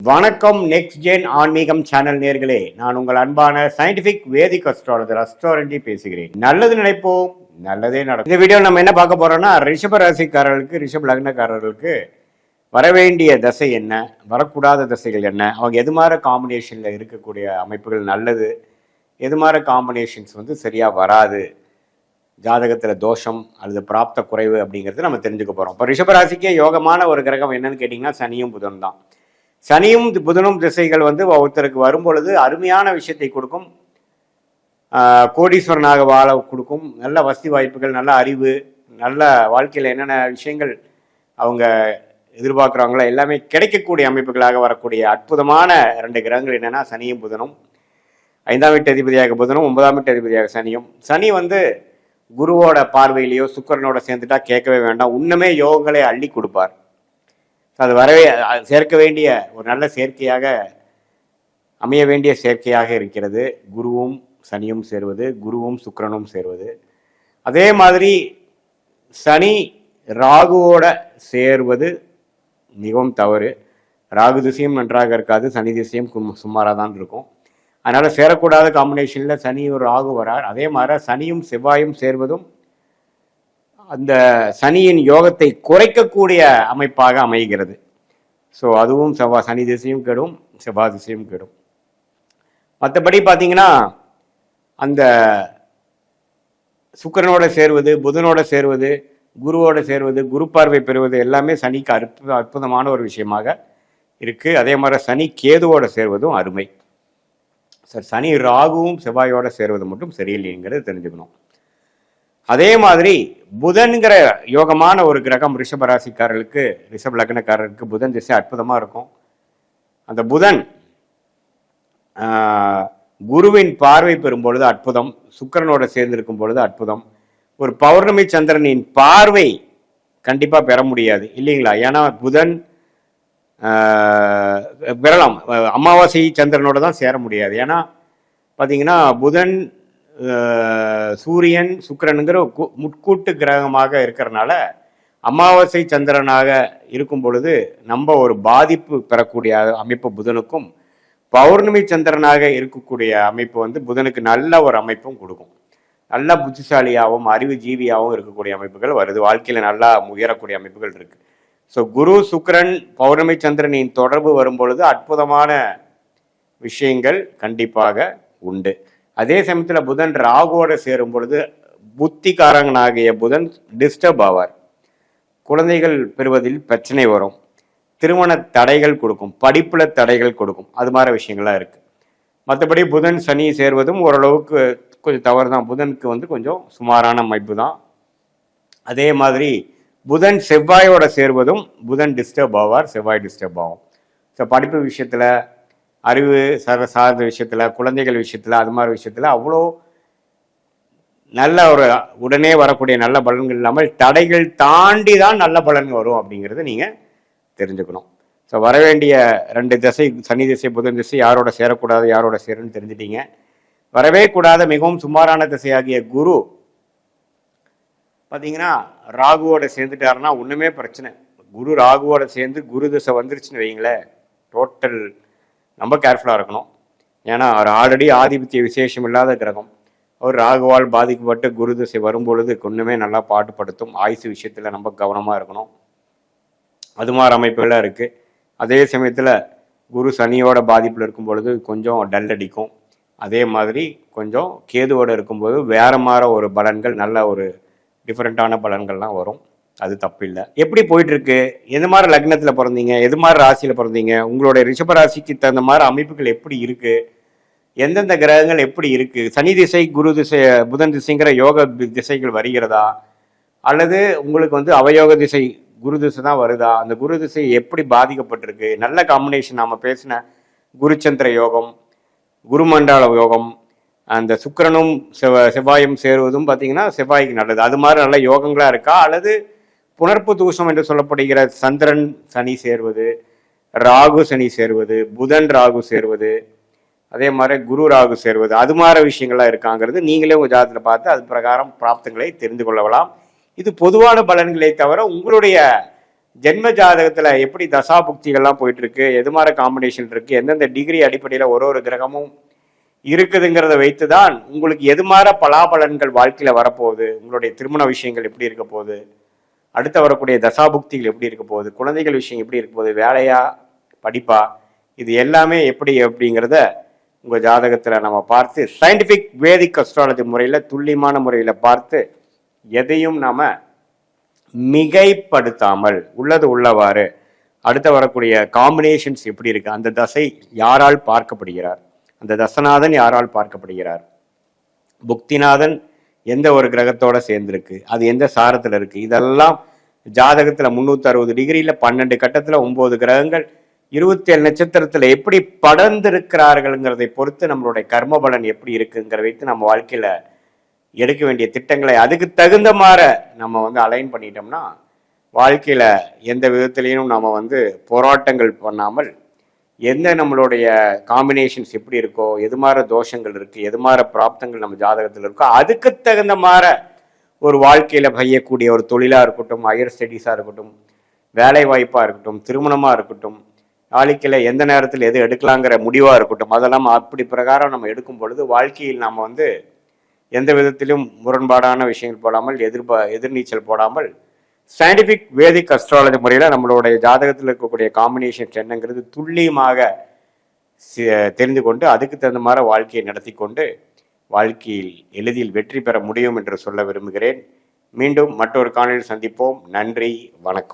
வணக்கம். Next gen ஆன்மீகம் channel நேர்களே, நான் உங்கள் அன்பான சயின்டிபிக் வேதிக் அஸ்ட்ராலஜர் அஸ்ட்ராலஜி பேசுகிறேன். நல்லது நினைப்போம், நல்லதே நடக்கும். இந்த வீடியோ நம்ம என்ன பார்க்க போறோம்னா, ரிஷப ராசிக்காரர்களுக்கு, ரிஷப லக்னக்காரர்களுக்கு வரவேண்டிய தசை என்ன, வரக்கூடாத தசைகள் என்ன, அவங்க எது மாதிரி காம்பினேஷன்ல இருக்கக்கூடிய அமைப்புகள் நல்லது, எது மாதிரி காம்பினேஷன்ஸ் சரியா வராது, ஜாதகத்துல தோஷம் அல்லது பிராப்த குறைவு அப்படிங்கிறது நம்ம தெரிஞ்சுக்க போறோம். இப்போ ரிஷபராசிக்கே யோகமான ஒரு கிரகம் என்னன்னு கேட்டிங்கன்னா சனியும் புதன் தான். சனியும் புதனும் திசைகள் ஒருத்தருக்கு வரும்பொழுது அருமையான விஷயத்தை கொடுக்கும், கோடீஸ்வரனாக வாழ கொடுக்கும், நல்ல வசதி வாய்ப்புகள், நல்ல அறிவு, நல்ல வாழ்க்கையில் என்னென்ன விஷயங்கள் அவங்க எதிர்பார்க்குறாங்களோ எல்லாமே கிடைக்கக்கூடிய அமைப்புகளாக வரக்கூடிய அற்புதமான 2 கிரகங்கள் என்னென்னா சனியும் புதனும். 5ஆம் வீட்டு அதிபதியாக புதனும், 9ஆம் வீட்டு அதிபதியாக சனியும். சனி குருவோட பார்வையிலையோ சுக்கிரனோட சேர்ந்துட்டா கேட்கவே வேண்டாம், இன்னுமே யோகங்களை அள்ளி கொடுப்பார். அது வரவே சேர்க்க வேண்டிய ஒரு நல்ல சேர்க்கையாக அமைய வேண்டிய சேர்க்கையாக இருக்கிறது. குருவும் சனியும் சேருவது, குருவும் சுக்கிரனும் சேருவது. அதே மாதிரி சனி ராகுவோட சேர்வது மிகவும் தவறு. ராகு திசையும் நன்றாக இருக்காது, சனி திசையும் சுமாராக தான் இருக்கும். அதனால் சேரக்கூடாத காம்பினேஷனில் சனி ஒரு ராகு வரார். அதே மாதிரி சனியும் செவ்வாயும் சேர்வதும் அந்த சனியின் யோகத்தை குறைக்கக்கூடிய அமைப்பாக அமைகிறது. ஸோ அதுவும் சனி திசையும் கெடும், செவ்வாய் திசையும் கெடும். மற்றபடி பார்த்தீங்கன்னா அந்த சுக்கிரனோட சேர்வது, புதனோட சேர்வது, குருவோட சேர்வது, குரு பார்வை பெறுவது எல்லாமே சனிக்கு அற்புதமான ஒரு விஷயமாக இருக்குது. அதே மாதிரி சனி கேதுவோட சேர்வதும் அருமை. சார், சனி ராகுவும் செவ்வாயோட சேர்வது மட்டும் சரியில்லைங்கிறது தெரிஞ்சுக்கணும். அதே மாதிரி புதன்கிற யோகமான ஒரு கிரகம் ரிஷபராசிக்காரர்களுக்கு, ரிஷப லக்னக்காரர்களுக்கு புதன் திசை அற்புதமாக இருக்கும். அந்த புதன் குருவின் பார்வை பெறும் பொழுது அற்புதம், சுக்கிரனோட சேர்ந்திருக்கும் பொழுது அற்புதம். ஒரு பௌர்ணமி சந்திரனின் பார்வை கண்டிப்பாக பெற முடியாது இல்லைங்களா? ஏன்னா புதன் பெறலாம், அமாவாசை சந்திரனோட தான் சேர முடியாது. ஏன்னா பார்த்தீங்கன்னா புதன் சூரியன் சுக்கிரனுங்கிற முட்கூட்டு கிரகமாக இருக்கிறனால அமாவாசை சந்திரனாக இருக்கும் பொழுது நம்ம ஒரு பாதிப்பு பெறக்கூடிய அமைப்பு புதனுக்கும், பௌர்ணமி சந்திரனாக இருக்கக்கூடிய அமைப்பு புதனுக்கு நல்ல ஒரு அமைப்பும் கொடுக்கும். நல்ல புத்திசாலியாகவும் அறிவு ஜீவியாகவும் இருக்கக்கூடிய அமைப்புகள் வருது. வாழ்க்கையில் நல்லா உயரக்கூடிய அமைப்புகள் இருக்கு. ஸோ குரு சுக்கிரன் பௌர்ணமி சந்திரனின் தொடர்பு வரும் பொழுது அற்புதமான விஷயங்கள் கண்டிப்பாக உண்டு. அதே சமயத்தில் புதன் ராகுவோட சேரும் பொழுது புத்திகாரங்கனாகிய புதன் டிஸ்டர்ப் ஆவார். குழந்தைகள் பெறுவதில் பிரச்சனை வரும், திருமண தடைகள் கொடுக்கும், படிப்புல தடைகள் கொடுக்கும். அது மாதிரி விஷயங்கள்லாம் இருக்கு. மற்றபடி புதன் சனி சேர்வதும் ஓரளவுக்கு கொஞ்சம் தவறு தான். புதனுக்கு கொஞ்சம் சுமாரான அமைப்பு தான். அதே மாதிரி புதன் செவ்வாயோட சேர்வதும் புதன் டிஸ்டர்ப் ஆவார், செவ்வாய் டிஸ்டர்ப் ஆகும். ஸோ படிப்பு விஷயத்துல, அறிவு சார்ந்த விஷயத்துல, குழந்தைகள் விஷயத்துல, அது மாதிரி விஷயத்துல அவ்வளோ நல்ல ஒரு உடனே வரக்கூடிய நல்ல பலன்கள் இல்லாமல் தடைகள் தாண்டி தான் நல்ல பலன் வரும் அப்படிங்கிறத நீங்க தெரிஞ்சுக்கணும். ஸோ வரவேண்டிய 2 திசை, சனி திசை புதன் திசை, யாரோட சேரக்கூடாது யாரோட சேருன்னு தெரிஞ்சுட்டீங்க. வரவே கூடாத மிகவும் சுமாரான திசையாகிய குரு பார்த்தீங்கன்னா ராகுவோட சேர்ந்துட்டாருன்னா ஒன்றுமே பிரச்சனை. குரு ராகுவோட சேர்ந்து குரு திசை வந்துருச்சுன்னு வைங்களேன், டோட்டல் ரொம்ப கேர்ஃபுல்லாக இருக்கணும். ஏன்னா அவர் ஆல்ரெடி ஆதிபத்திய விசேஷம் இல்லாத கிரகம். அவர் ராகுவால் பாதிக்கப்பட்டு குரு திசை வரும்பொழுது ஒன்றுமே நல்லா பாட்டுப்படுத்தும். ஆயுசு விஷயத்தில் ரொம்ப கவனமாக இருக்கணும். அது மாதிரி அமைப்புகளாக இருக்குது. அதே சமயத்தில் குரு சனியோட பாதிப்பில் இருக்கும் பொழுது கொஞ்சம் டல் அடிக்கும். அதே மாதிரி கொஞ்சம் கேதுவோடு இருக்கும்போது வேற மாதிரி ஒரு பலன்கள், நல்ல ஒரு டிஃப்ரெண்ட்டான பலன்கள்லாம் வரும். அது தப்பு இல்லை. எப்படி போயிட்டு இருக்கு, எது மாதிரி லக்னத்தில் பிறந்தீங்க, எது மாதிரி ராசியில் பிறந்தீங்க, உங்களுடைய ரிஷபராசிக்கு தகுந்த மாதிரி அமைப்புகள் எப்படி இருக்கு, எந்தெந்த கிரகங்கள் எப்படி இருக்கு, சனி திசை குரு திசை புதன் திசைங்கிற யோக திசைகள் வருகிறதா, அல்லது உங்களுக்கு அவயோக திசை குரு திசை தான் வருதா, அந்த குரு திசை எப்படி பாதிக்கப்பட்டிருக்கு. நல்ல காம்பினேஷன் நாம பேசின குருச்சந்திர யோகம், குருமண்டல யோகம், அந்த சுக்கிரனும் செவ்வாயும் சேருவதும் பார்த்தீங்கன்னா செவ்வாய்க்கு நல்லது. அது மாதிரி நல்ல யோகங்களாக இருக்கா, அல்லது புனர்ப்பு தூஷம் என்று சொல்லப்படுகிற சந்திரன் சனி சேர்வது, ராகு சனி சேர்வது, புதன் ராகு சேர்வது, அதே மாதிரி குரு ராகு சேர்வது, அது மாதிரி விஷயங்கள்லாம் இருக்காங்கிறது நீங்களே உங்கள் ஜாதகத்தில் பார்த்து அது பிரகாரம் பிராப்தங்களை தெரிந்து கொள்ளலாம். இது பொதுவான பலன்களை தவிர உங்களுடைய ஜென்ம ஜாதகத்துல எப்படி தசா புக்திகள்லாம் போயிட்டு இருக்கு, எது மாதிரி காம்பினேஷன் இருக்கு, எந்தெந்த டிகிரி அடிப்படையில ஒரு கிரகமும் இருக்குதுங்கிறத வைத்துதான் உங்களுக்கு எது மாதிரி பலாபலன்கள் வாழ்க்கையில வரப்போகுது, உங்களுடைய திருமண விஷயங்கள் எப்படி இருக்க போகுது, அடுத்து வரக்கூடிய தசாபுக்திகள் எப்படி இருக்க போகுது, குழந்தைகள் விஷயம் எப்படி இருக்க போகுது, வேலையா படிப்பா, இது எல்லாமே எப்படி அப்படிங்கிறத உங்க ஜாதகத்துல நம்ம பார்த்து சயின்டிபிக் வேதிக் அஸ்ட்ராலஜி முறையில துல்லியமான முறையில பார்த்து எதையும் நாம மிகைப்படுத்தாமல் உள்ளது உள்ளவாறு அடுத்து வரக்கூடிய காம்பினேஷன்ஸ் எப்படி இருக்கு, அந்த தசை யாரால் பார்க்கப்படுகிறார், அந்த தசநாதன் யாரால் பார்க்கப்படுகிறார், புக்திநாதன் எந்த ஒரு கிரகத்தோட சேர்ந்திருக்கு, அது எந்த சாரத்தில் இருக்கு, இதெல்லாம் ஜாதகத்தில் 360 டிகிரியில் 12 கட்டத்தில் 9 கிரகங்கள் 27 நட்சத்திரத்தில் எப்படி படர்ந்திருக்கிறார்கள்ங்கிறதை பொறுத்து நம்மளுடைய கர்ம பலன் எப்படி இருக்குங்கிற வைத்து நம்ம வாழ்க்கையில் எடுக்க வேண்டிய திட்டங்களை அதுக்கு தகுந்த மாதிரி நம்ம அலைன் பண்ணிட்டோம்னா வாழ்க்கையில் எந்த விதத்திலையும் நம்ம போராட்டங்கள் பண்ணாமல் எந்த நம்மளுடைய காம்பினேஷன்ஸ் எப்படி இருக்கோ, எது மாதிரி தோஷங்கள் இருக்குது, எது மாதிரி பிராப்தங்கள் நம்ம ஜாதகத்தில் இருக்கோ அதுக்கு தகுந்த மாதிரி ஒரு வாழ்க்கையில் செய்யக்கூடிய ஒரு தொழிலாக இருக்கட்டும், ஹையர் ஸ்டடீஸாக இருக்கட்டும், வேலை வாய்ப்பாக இருக்கட்டும், திருமணமாக இருக்கட்டும், வாழ்க்கையில் எந்த நேரத்தில் எது எடுக்கலாங்கிற முடிவாக இருக்கட்டும், அதெல்லாம் அப்படி பிரகாரம் நம்ம எடுக்கும் பொழுது வாழ்க்கையில் நம்ம எந்த விதத்திலும் முரண்பாடான விஷயங்கள் போடாமல் எதிர்நீச்சல் போடாமல் சயின்டிஃபிக் வேதிக் அஸ்ட்ராலஜி முறையில் நம்மளுடைய ஜாதகத்தில் இருக்கக்கூடிய காம்பினேஷன் என்னங்கிறது துல்லியமாக தெரிந்து கொண்டு அதுக்கு தகுந்த மாதிரி வாழ்க்கையை நடத்தி கொண்டு வாழ்க்கையில் எளிதில் வெற்றி பெற முடியும் என்று சொல்ல விரும்புகிறேன். மீண்டும் மற்றொரு காணொலியில் சந்திப்போம். நன்றி, வணக்கம்.